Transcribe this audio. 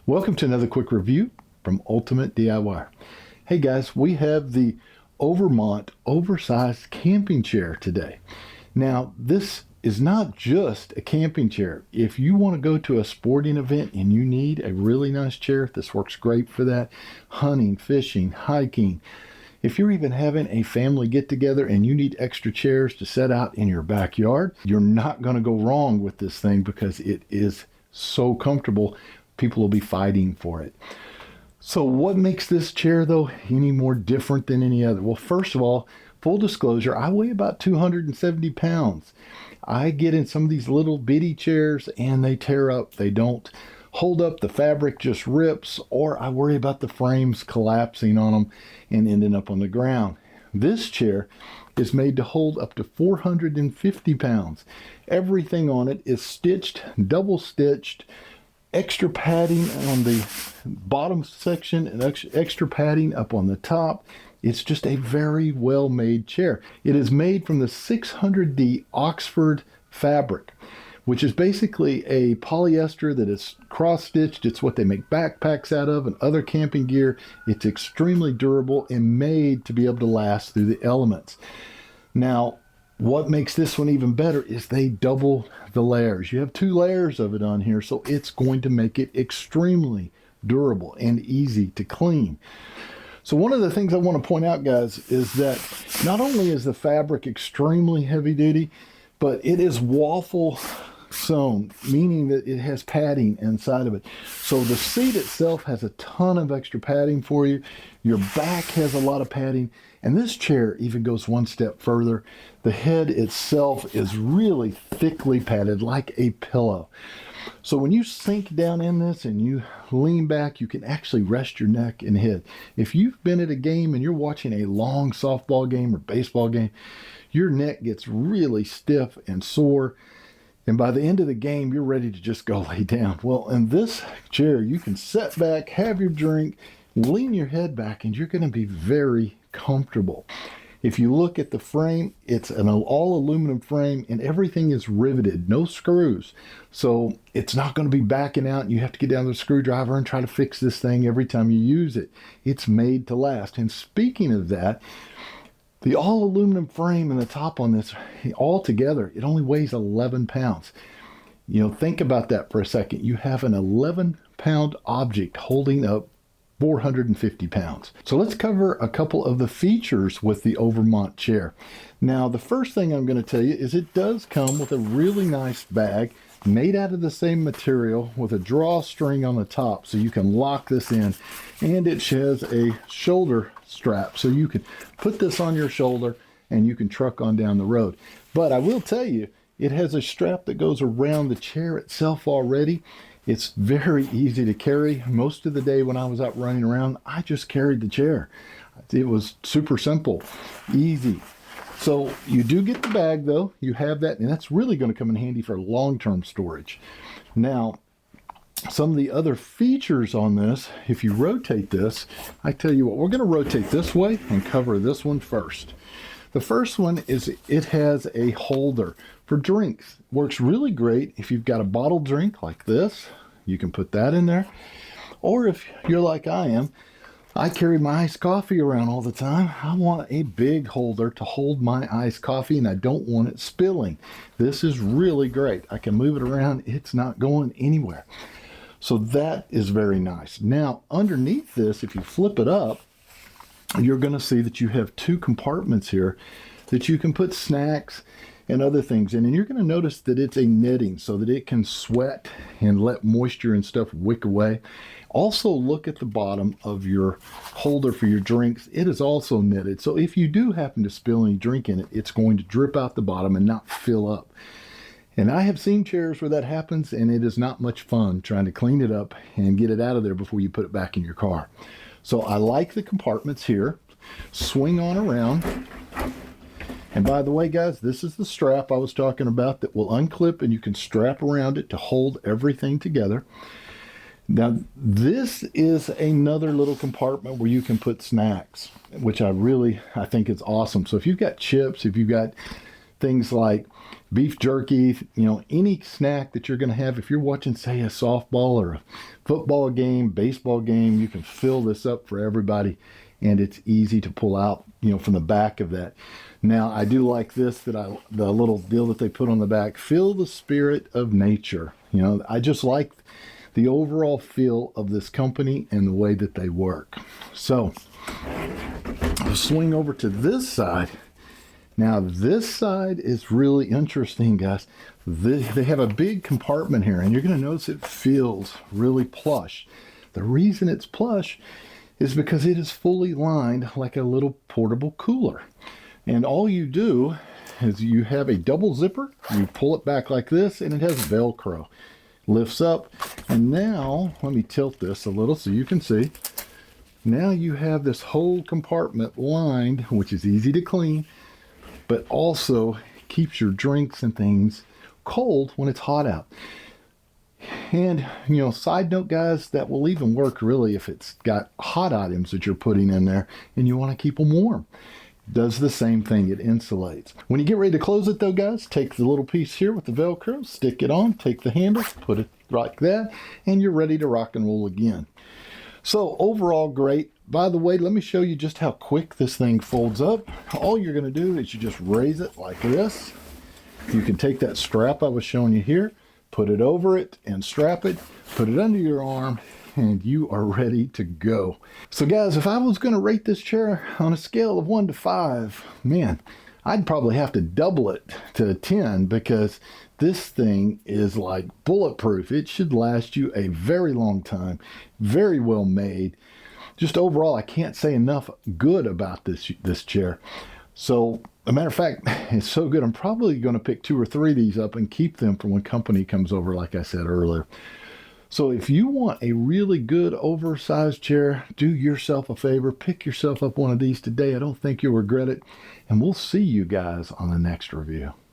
Welcome to another quick review from Ultimate DIY. Hey guys, we have the Overmont Oversized camping chair today. Now, this is not just a camping chair. If you want to go to a sporting event and you need a really nice chair, this works great for that. Hunting, fishing, hiking. If you're even having a family get together and you need extra chairs to set out in your backyard, you're not going to go wrong with this thing because it is so comfortable. People will be fighting for it. So what makes this chair though any more different than any other? Well, first of all, full disclosure, I weigh about 270 pounds. I get in some of these little bitty chairs and they tear up. They don't hold up, the fabric just rips, or I worry about the frames collapsing on them and ending up on the ground. This chair is made to hold up to 450 pounds. Everything on it is stitched, double stitched, extra padding on the bottom section and extra padding up on the top. It's just a very well made chair. It is made from the 600D Oxford fabric, which is basically a polyester that is cross-stitched. It's what they make backpacks out of and other camping gear. It's extremely durable and made to be able to last through the elements. Now, what makes this one even better is they double the layers. You have 2 layers of it on here, so it's going to make it extremely durable and easy to clean. So one of the things I want to point out, guys, is that not only is the fabric extremely heavy duty, but it is waffle sewn, meaning that it has padding inside of it. So the seat itself has a ton of extra padding for you. Your back has a lot of padding, and this chair even goes one step further. The head itself is really thickly padded like a pillow. So when you sink down in this and you lean back, you can actually rest your neck and head. If you've been at a game and you're watching a long softball game or baseball game, your neck gets really stiff and sore. And by the end of the game, you're ready to just go lay down. Well, in this chair, you can sit back, have your drink, lean your head back, and you're going to be very comfortable. If you look at the frame, it's an all aluminum frame and everything is riveted, no screws. So it's not going to be backing out and you have to get down to the screwdriver and try to fix this thing every time you use it. It's made to last. And speaking of that, the all aluminum frame and the top on this, all together, it only weighs 11 pounds. You know, think about that for a second. You have an 11-pound object holding up 450 pounds. So let's cover a couple of the features with the Overmont chair. Now, the first thing I'm going to tell you is it does come with a really nice bag made out of the same material with a drawstring on the top so you can lock this in, and it has a shoulder strap so you can put this on your shoulder and you can truck on down the road. But I will tell you, it has a strap that goes around the chair itself already. It's very easy to carry. Most of the day when I was out running around, I just carried the chair. It was super simple, easy. So you do get the bag though, you have that, and that's really going to come in handy for long-term storage. Now, some of the other features on this, if you rotate this, I tell you what, we're going to rotate this way and cover this one first. The first one is it has a holder for drinks. Works really great if you've got a bottled drink like this. You can put that in there. Or if you're like I am, I carry my iced coffee around all the time. I want a big holder to hold my iced coffee and I don't want it spilling. This is really great. I can move it around. It's not going anywhere. So that is very nice. Now, underneath this, if you flip it up, you're going to see that you have 2 compartments here that you can put snacks and other things in. And you're going to notice that it's a netting so that it can sweat and let moisture and stuff wick away. Also, look at the bottom of your holder for your drinks. It is also knitted. So if you do happen to spill any drink in it, it's going to drip out the bottom and not fill up. And I have seen chairs where that happens, and it is not much fun trying to clean it up and get it out of there before you put it back in your car. So I like the compartments here. Swing on around. And by the way, guys, this is the strap I was talking about that will unclip and you can strap around it to hold everything together. Now, this is another little compartment where you can put snacks, which I think is awesome. So if you've got chips, if you've got things like beef jerky, any snack that you're going to have. If you're watching, say, a softball or a football game, baseball game, you can fill this up for everybody, and it's easy to pull out, from the back of that. Now, I do like this, the little deal that they put on the back, feel the spirit of nature. I just like the overall feel of this company and the way that they work. So I'll swing over to this side. Now, this side is really interesting, guys. They have a big compartment here, and you're going to notice it feels really plush. The reason it's plush is because it is fully lined like a little portable cooler. And all you do is you have a double zipper, you pull it back like this, and it has Velcro. Lifts up, and now, let me tilt this a little so you can see. Now you have this whole compartment lined, which is easy to clean, but also keeps your drinks and things cold when it's hot out. And, side note, guys, that will even work really if it's got hot items that you're putting in there and you want to keep them warm. Does the same thing, it insulates. When you get ready to close it though, guys, take the little piece here with the Velcro, stick it on, take the handle, put it like that, and you're ready to rock and roll again. So overall, great. By the way, let me show you just how quick this thing folds up. All you're going to do is you just raise it like this. You can take that strap I was showing you here, put it over it and strap it, put it under your arm, and you are ready to go. So guys, if I was going to rate this chair on a scale of 1 to 5, man, I'd probably have to double it to 10 because this thing is like bulletproof. It should last you a very long time. Very well made. Just overall, I can't say enough good about this chair. So, a matter of fact, it's so good, I'm probably going to pick 2 or 3 of these up and keep them for when company comes over, like I said earlier. So if you want a really good oversized chair, do yourself a favor, pick yourself up one of these today. I don't think you'll regret it. And we'll see you guys on the next review.